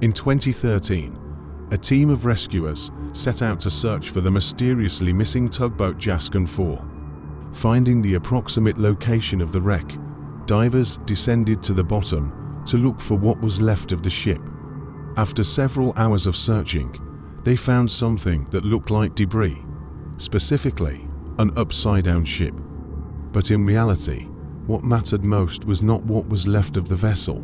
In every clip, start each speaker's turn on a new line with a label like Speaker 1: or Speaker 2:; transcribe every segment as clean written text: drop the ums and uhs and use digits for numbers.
Speaker 1: In 2013, a team of rescuers set out to search for the mysteriously missing tugboat Jaskin 4. Finding the approximate location of the wreck, divers descended to the bottom to look for what was left of the ship. After several hours of searching, they found something that looked like debris, specifically an upside-down ship. But in reality, what mattered most was not what was left of the vessel,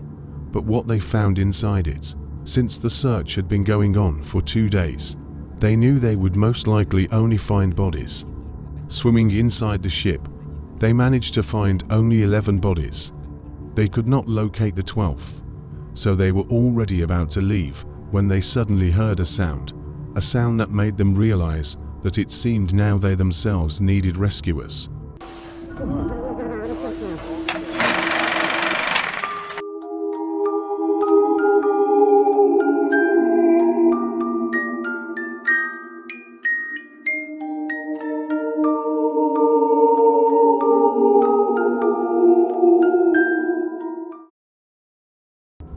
Speaker 1: but what they found inside it. Since the search had been going on for 2 days, they knew they would most likely only find bodies. Swimming inside the ship, they managed to find only 11 bodies. They could not locate the 12th, so they were already about to leave when they suddenly heard a sound that made them realize that it seemed now they themselves needed rescuers.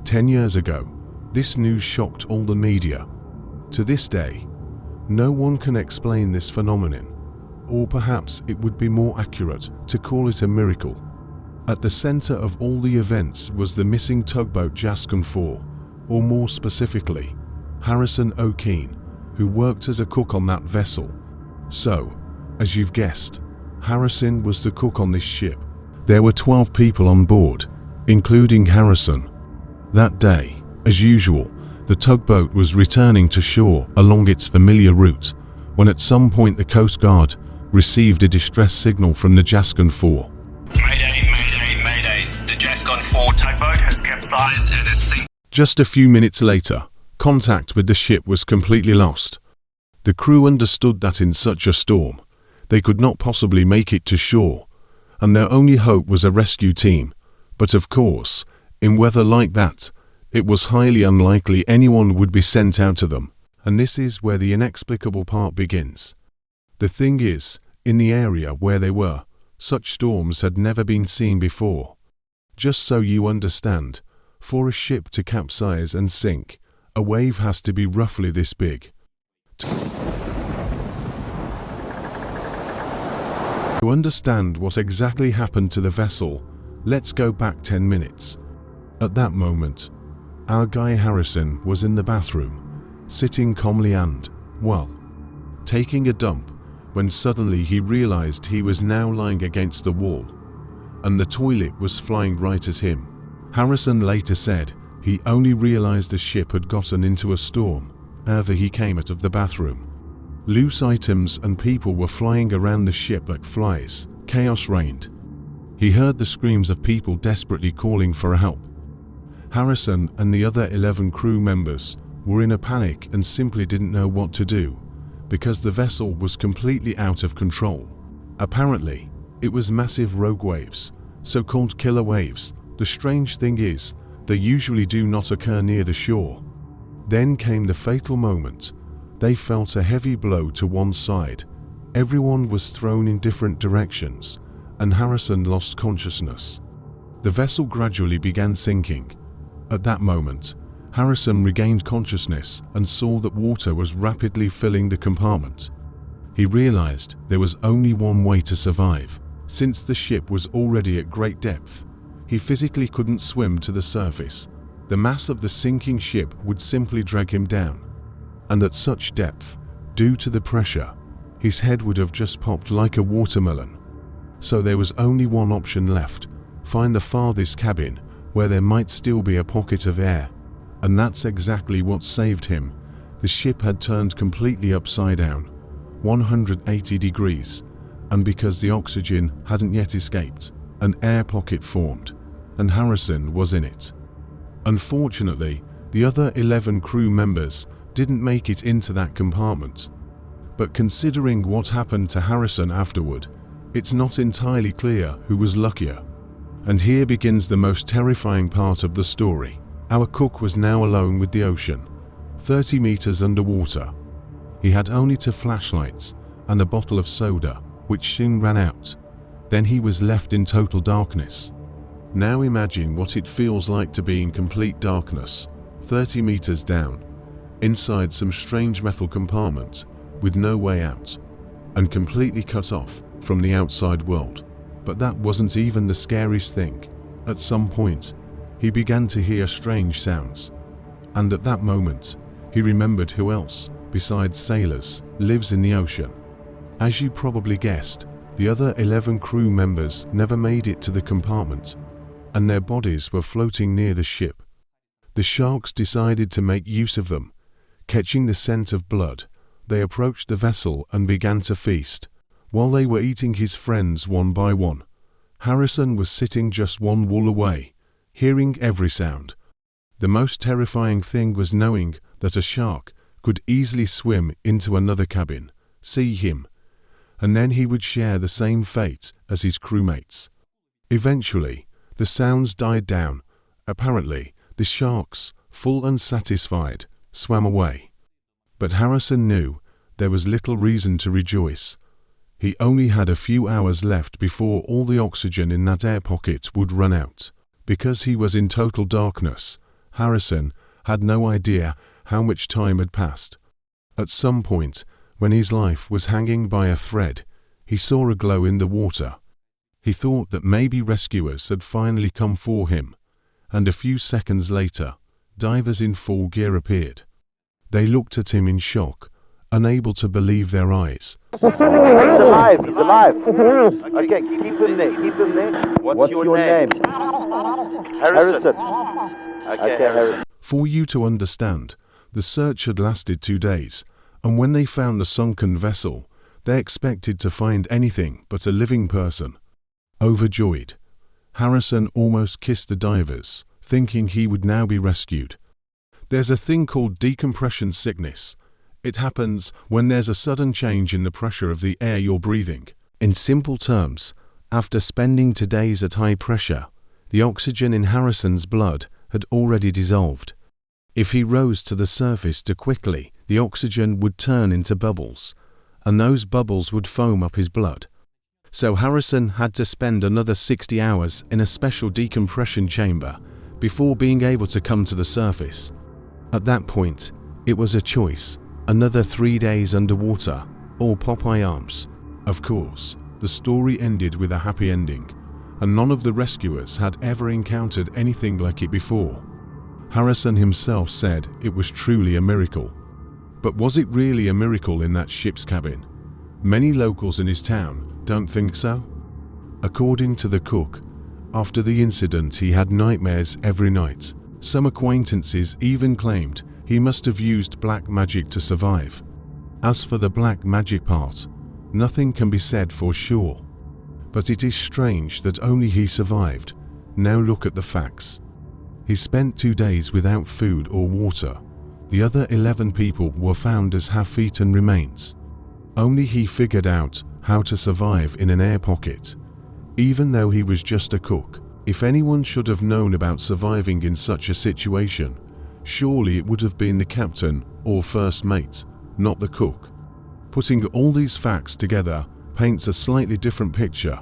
Speaker 1: 10 years ago, this news shocked all the media. To this day, no one can explain this phenomenon, or perhaps it would be more accurate to call it a miracle. At the center of all the events was the missing tugboat Jaskin 4, or more specifically, Harrison O'Keefe, who worked as a cook on that vessel. So, as you've guessed, Harrison was the cook on this ship. There were 12 people on board, including Harrison. That day, as usual, the tugboat was returning to shore along its familiar route, when at some point the Coast Guard received a distress signal from the Jaskin 4.
Speaker 2: Mayday, mayday, mayday. The Jaskin 4 tugboat has capsized and is sinking.
Speaker 1: Just a few minutes later, contact with the ship was completely lost. The crew understood that in such a storm, they could not possibly make it to shore, and their only hope was a rescue team. But of course, in weather like that, it was highly unlikely anyone would be sent out to them, and this is where the inexplicable part begins. The thing is, in the area where they were, such storms had never been seen before. Just so you understand, for a ship to capsize and sink, a wave has to be roughly this big. To understand what exactly happened to the vessel, let's go back 10 minutes. At that moment, our guy Harrison was in the bathroom, sitting calmly and, well, taking a dump, when suddenly he realized he was now lying against the wall, and the toilet was flying right at him. Harrison later said he only realized the ship had gotten into a storm after he came out of the bathroom. Loose items and people were flying around the ship like flies. Chaos reigned. He heard the screams of people desperately calling for help. Harrison and the other 11 crew members were in a panic and simply didn't know what to do, because the vessel was completely out of control. Apparently, it was massive rogue waves, so-called killer waves. The strange thing is, they usually do not occur near the shore. Then came the fatal moment. They felt a heavy blow to one side. Everyone was thrown in different directions, and Harrison lost consciousness. The vessel gradually began sinking. At that moment, Harrison regained consciousness and saw that water was rapidly filling the compartment. He realized there was only one way to survive. Since the ship was already at great depth, he physically couldn't swim to the surface. The mass of the sinking ship would simply drag him down. And at such depth, due to the pressure, his head would have just popped like a watermelon. So there was only one option left: find the farthest cabin where there might still be a pocket of air. And that's exactly what saved him. The ship had turned completely upside down, 180 degrees, and because the oxygen hadn't yet escaped, an air pocket formed, and Harrison was in it. Unfortunately, the other 11 crew members didn't make it into that compartment. But considering what happened to Harrison afterward, it's not entirely clear who was luckier. And here begins the most terrifying part of the story. Our cook was now alone with the ocean, 30 meters underwater. He had only 2 flashlights and a bottle of soda, which soon ran out. Then he was left in total darkness. Now imagine what it feels like to be in complete darkness, 30 meters down, inside some strange metal compartment with no way out, and completely cut off from the outside world. But that wasn't even the scariest thing. At some point, he began to hear strange sounds, and at that moment, he remembered who else, besides sailors, lives in the ocean. As you probably guessed, the other 11 crew members never made it to the compartment, and their bodies were floating near the ship. The sharks decided to make use of them. Catching the scent of blood, they approached the vessel and began to feast. While they were eating his friends one by one, Harrison was sitting just one wall away, hearing every sound. The most terrifying thing was knowing that a shark could easily swim into another cabin, see him, and then he would share the same fate as his crewmates. Eventually, the sounds died down. Apparently, the sharks, full and satisfied, swam away. But Harrison knew there was little reason to rejoice. He only had a few hours left before all the oxygen in that air pocket would run out. Because he was in total darkness, Harrison had no idea how much time had passed. At some point, when his life was hanging by a thread, he saw a glow in the water. He thought that maybe rescuers had finally come for him, and a few seconds later, divers in full gear appeared. They looked at him in shock, unable to believe their eyes.
Speaker 3: He's alive, he's alive. Okay, keep him there. What's your name? Harrison. Okay, Harrison.
Speaker 1: For you to understand, the search had lasted 2 days, and when they found the sunken vessel, they expected to find anything but a living person. Overjoyed, Harrison almost kissed the divers, thinking he would now be rescued. There's a thing called decompression sickness. It happens when there's a sudden change in the pressure of the air you're breathing. In simple terms, after spending 2 days at high pressure, the oxygen in Harrison's blood had already dissolved. If he rose to the surface too quickly, the oxygen would turn into bubbles, and those bubbles would foam up his blood. So Harrison had to spend another 60 hours in a special decompression chamber before being able to come to the surface. At that point, it was a choice: another 3 days underwater, or Popeye arms. Of course, the story ended with a happy ending, and none of the rescuers had ever encountered anything like it before. Harrison himself said it was truly a miracle. But was it really a miracle in that ship's cabin? Many locals in his town don't think so. According to the cook, after the incident he had nightmares every night. Some acquaintances even claimed he must have used black magic to survive. As for the black magic part, nothing can be said for sure. But it is strange that only he survived. Now look at the facts. He spent 2 days without food or water. The other 11 people were found as half-eaten remains. Only he figured out how to survive in an air pocket, even though he was just a cook. If anyone should have known about surviving in such a situation, surely it would have been the captain or first mate, not the cook. Putting all these facts together paints a slightly different picture,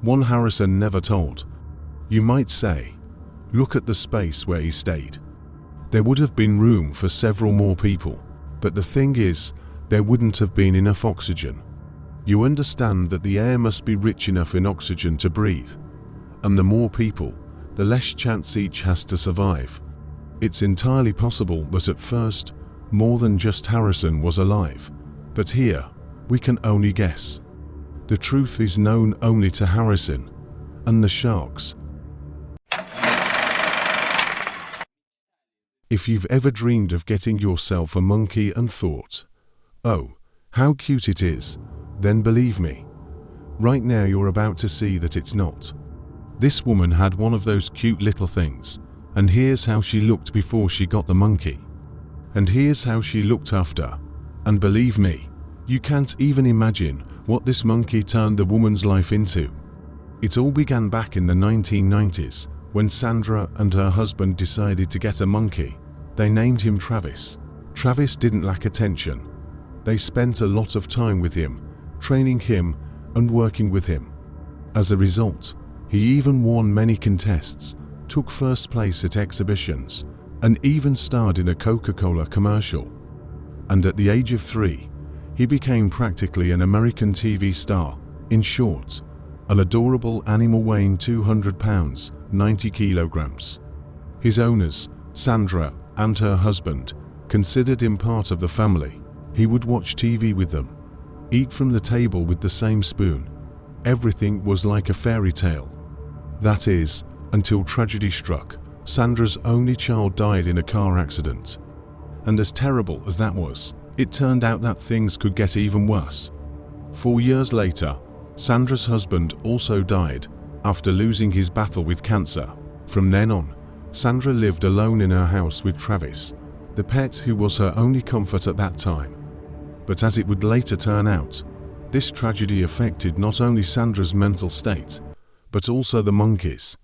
Speaker 1: one Harrison never told. You might say, look at the space where he stayed. There would have been room for several more people, but the thing is, there wouldn't have been enough oxygen. You understand that the air must be rich enough in oxygen to breathe, and the more people, the less chance each has to survive. It's entirely possible that at first, more than just Harrison was alive, but here, we can only guess. The truth is known only to Harrison and the sharks. If you've ever dreamed of getting yourself a monkey and thought, oh, how cute it is, then believe me, right now you're about to see that it's not. This woman had one of those cute little things, and here's how she looked before she got the monkey. And here's how she looked after. And believe me, you can't even imagine what this monkey turned the woman's life into. It all began back in the 1990s, when Sandra and her husband decided to get a monkey. They named him Travis. Travis didn't lack attention. They spent a lot of time with him, training him and working with him. As a result, he even won many contests, took first place at exhibitions, and even starred in a Coca-Cola commercial. And at the age of 3, he became practically an American TV star. In short, an adorable animal weighing 200 pounds, 90 kilograms. His owners, Sandra and her husband, considered him part of the family. He would watch TV with them, eat from the table with the same spoon. Everything was like a fairy tale. That is, until tragedy struck. Sandra's only child died in a car accident. And as terrible as that was, it turned out that things could get even worse. 4 years later, Sandra's husband also died after losing his battle with cancer. From then on, Sandra lived alone in her house with Travis, the pet who was her only comfort at that time. But as it would later turn out, this tragedy affected not only Sandra's mental state, but also the monkeys.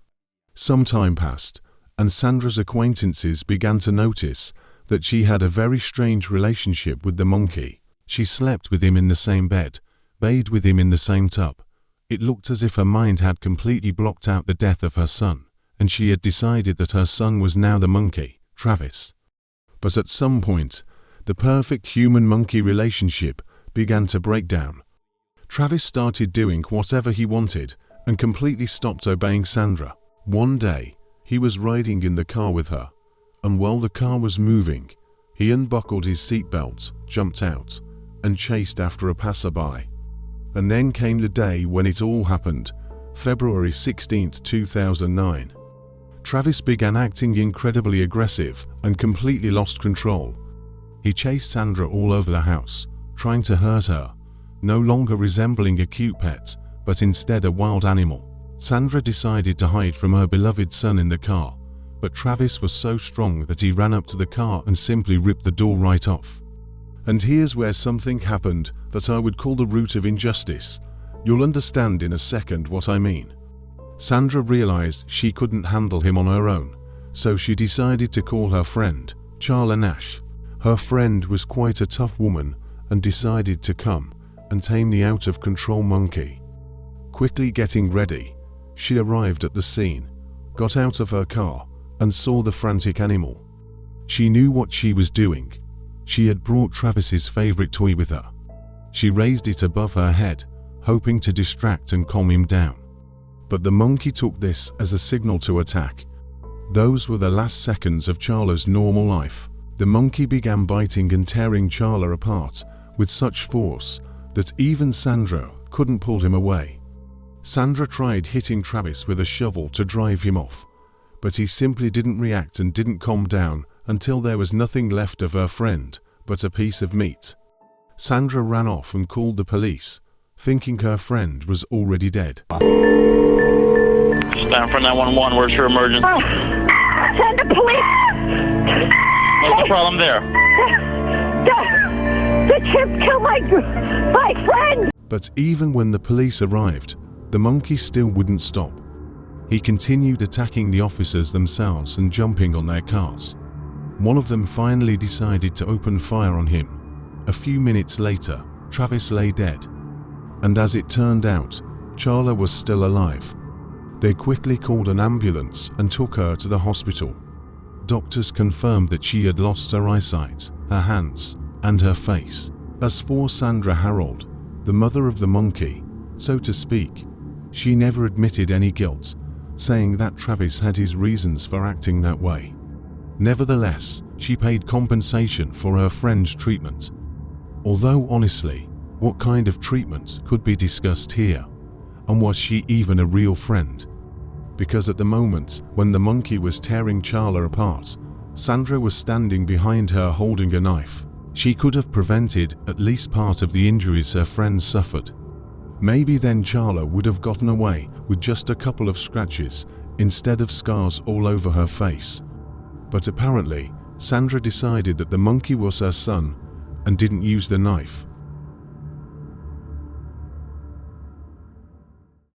Speaker 1: Some time passed, and Sandra's acquaintances began to notice that she had a very strange relationship with the monkey. She slept with him in the same bed, bathed with him in the same tub. It looked as if her mind had completely blocked out the death of her son, and she had decided that her son was now the monkey, Travis. But at some point, the perfect human-monkey relationship began to break down. Travis started doing whatever he wanted and completely stopped obeying Sandra. One day, he was riding in the car with her, and while the car was moving, he unbuckled his seatbelt, jumped out, and chased after a passerby. And then came the day when it all happened, February 16, 2009. Travis began acting incredibly aggressive and completely lost control. He chased Sandra all over the house, trying to hurt her, no longer resembling a cute pet, but instead a wild animal. Sandra decided to hide from her beloved son in the car, but Travis was so strong that he ran up to the car and simply ripped the door right off. And here's where something happened that I would call the root of injustice. You'll understand in a second what I mean. Sandra realized she couldn't handle him on her own, so she decided to call her friend, Charla Nash. Her friend was quite a tough woman and decided to come and tame the out-of-control monkey. Quickly getting ready, she arrived at the scene, got out of her car, and saw the frantic animal. She knew what she was doing. She had brought Travis's favorite toy with her. She raised it above her head, hoping to distract and calm him down. But the monkey took this as a signal to attack. Those were the last seconds of Charla's normal life. The monkey began biting and tearing Charla apart with such force that even Sandra couldn't pull him away. Sandra tried hitting Travis with a shovel to drive him off, but he simply didn't react and didn't calm down until there was nothing left of her friend but a piece of meat. Sandra ran off and called the police, thinking her friend was already dead.
Speaker 4: Stand for 911, where's your emergency?
Speaker 5: Send the police!
Speaker 4: What's the problem there?
Speaker 5: The chimp killed my friend!
Speaker 1: But even when the police arrived, the monkey still wouldn't stop. He continued attacking the officers themselves and jumping on their cars. One of them finally decided to open fire on him. A few minutes later, Travis lay dead. And as it turned out, Charla was still alive. They quickly called an ambulance and took her to the hospital. Doctors confirmed that she had lost her eyesight, her hands, and her face. As for Sandra Harold, the mother of the monkey, so to speak, she never admitted any guilt, saying that Travis had his reasons for acting that way. Nevertheless, she paid compensation for her friend's treatment. Although honestly, what kind of treatment could be discussed here? And was she even a real friend? Because at the moment when the monkey was tearing Charla apart, Sandra was standing behind her holding a knife. She could have prevented at least part of the injuries her friend suffered. Maybe then Charla would have gotten away with just a couple of scratches instead of scars all over her face. But apparently, Sandra decided that the monkey was her son and didn't use the knife.